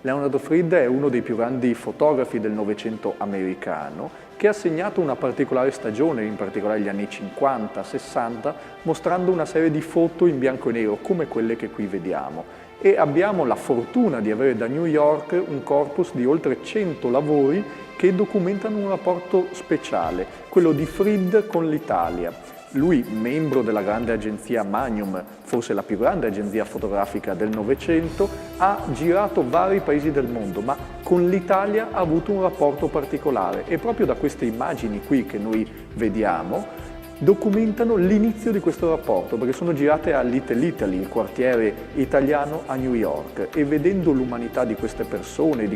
Leonard Fried è uno dei più grandi fotografi del Novecento americano che ha segnato una particolare stagione, in particolare gli anni 50-60, mostrando una serie di foto in bianco e nero come quelle che qui vediamo. E abbiamo la fortuna di avere da New York un corpus di oltre 100 lavori che documentano un rapporto speciale, quello di Fried con l'Italia. Lui, membro della grande agenzia Magnum, forse la più grande agenzia fotografica del Novecento, ha girato vari paesi del mondo, ma con l'Italia ha avuto un rapporto particolare e proprio da queste immagini qui che noi vediamo documentano l'inizio di questo rapporto, perché sono girate a Little Italy, il quartiere italiano a New York, e vedendo l'umanità di queste persone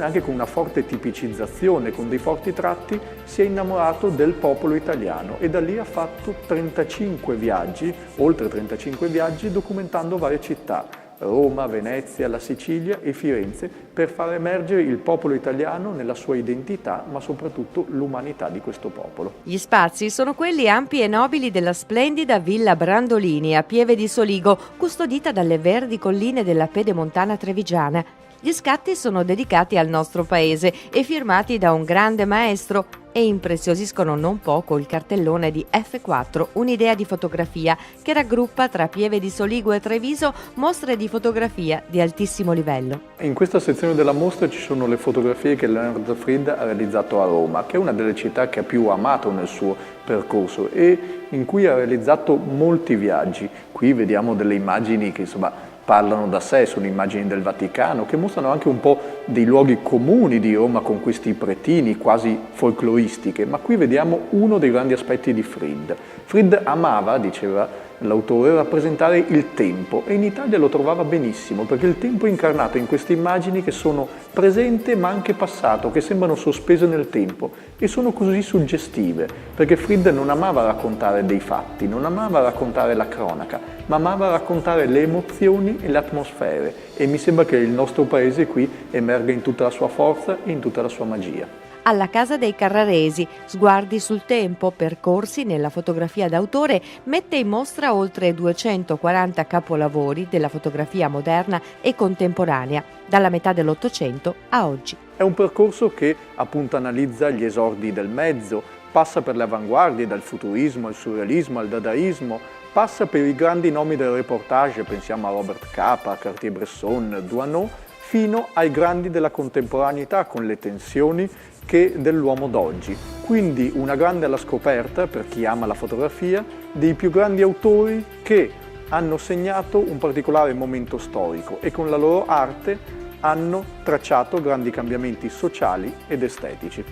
anche con una forte tipicizzazione, con dei forti tratti, si è innamorato del popolo italiano e da lì ha fatto 35 viaggi, oltre 35 viaggi, documentando varie città. Roma, Venezia, la Sicilia e Firenze, per far emergere il popolo italiano nella sua identità, ma soprattutto l'umanità di questo popolo. Gli spazi sono quelli ampi e nobili della splendida Villa Brandolini a Pieve di Soligo, custodita dalle verdi colline della Pedemontana trevigiana. Gli scatti sono dedicati al nostro paese e firmati da un grande maestro e impreziosiscono non poco il cartellone di F4, un'idea di fotografia che raggruppa tra Pieve di Soligo e Treviso mostre di fotografia di altissimo livello. In questa sezione della mostra ci sono le fotografie che Leonard Fried ha realizzato a Roma, che è una delle città che ha più amato nel suo percorso e in cui ha realizzato molti viaggi. Qui vediamo delle immagini che parlano da sé, sono immagini del Vaticano, che mostrano anche un po' dei luoghi comuni di Roma con questi pretini quasi folcloristiche, ma qui vediamo uno dei grandi aspetti di Fried. Fried amava, diceva l'autore, rappresentare il tempo e in Italia lo trovava benissimo perché il tempo è incarnato in queste immagini che sono presente ma anche passato, che sembrano sospese nel tempo e sono così suggestive perché Fried non amava raccontare dei fatti, non amava raccontare la cronaca, ma amava raccontare le emozioni e le atmosfere e mi sembra che il nostro paese qui emerga in tutta la sua forza e in tutta la sua magia. Alla Casa dei Carraresi, sguardi sul tempo, percorsi nella fotografia d'autore, mette in mostra oltre 240 capolavori della fotografia moderna e contemporanea, dalla metà dell'Ottocento a oggi. È un percorso che appunto analizza gli esordi del mezzo, passa per le avanguardie, dal futurismo al surrealismo al dadaismo, passa per i grandi nomi del reportage, pensiamo a Robert Capa, Cartier-Bresson, Doisneau, fino ai grandi della contemporaneità con le tensioni dell'uomo d'oggi. Quindi una grande alla scoperta, per chi ama la fotografia, dei più grandi autori che hanno segnato un particolare momento storico e con la loro arte hanno tracciato grandi cambiamenti sociali ed estetici.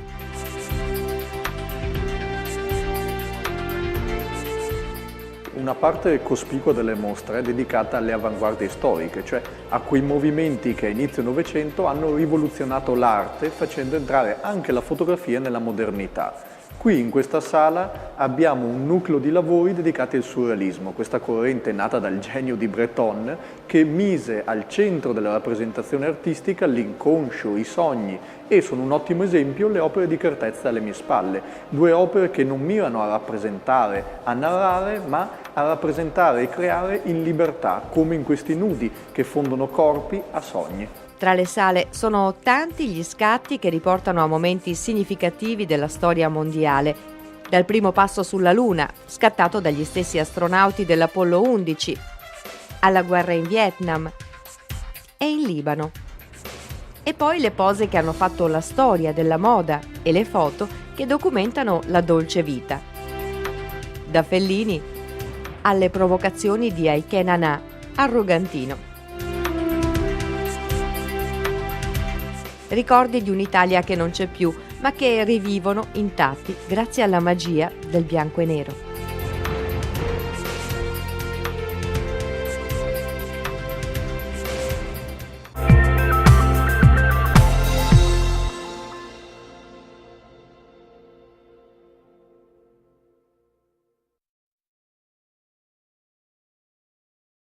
Una parte cospicua delle mostre è dedicata alle avanguardie storiche, cioè a quei movimenti che a inizio Novecento hanno rivoluzionato l'arte facendo entrare anche la fotografia nella modernità. Qui in questa sala abbiamo un nucleo di lavori dedicati al surrealismo, questa corrente nata dal genio di Breton che mise al centro della rappresentazione artistica l'inconscio, i sogni e sono un ottimo esempio le opere di Kertész alle mie spalle, due opere che non mirano a rappresentare, a narrare, ma a rappresentare e creare in libertà, come in questi nudi che fondono corpi a sogni. Tra le sale sono tanti gli scatti che riportano a momenti significativi della storia mondiale. Dal primo passo sulla Luna, scattato dagli stessi astronauti dell'Apollo 11, alla guerra in Vietnam e in Libano. E poi le pose che hanno fatto la storia della moda e le foto che documentano la dolce vita. Da Fellini alle provocazioni di Aike Nanà, arrogantino. Ricordi di un'Italia che non c'è più, ma che rivivono intatti grazie alla magia del bianco e nero.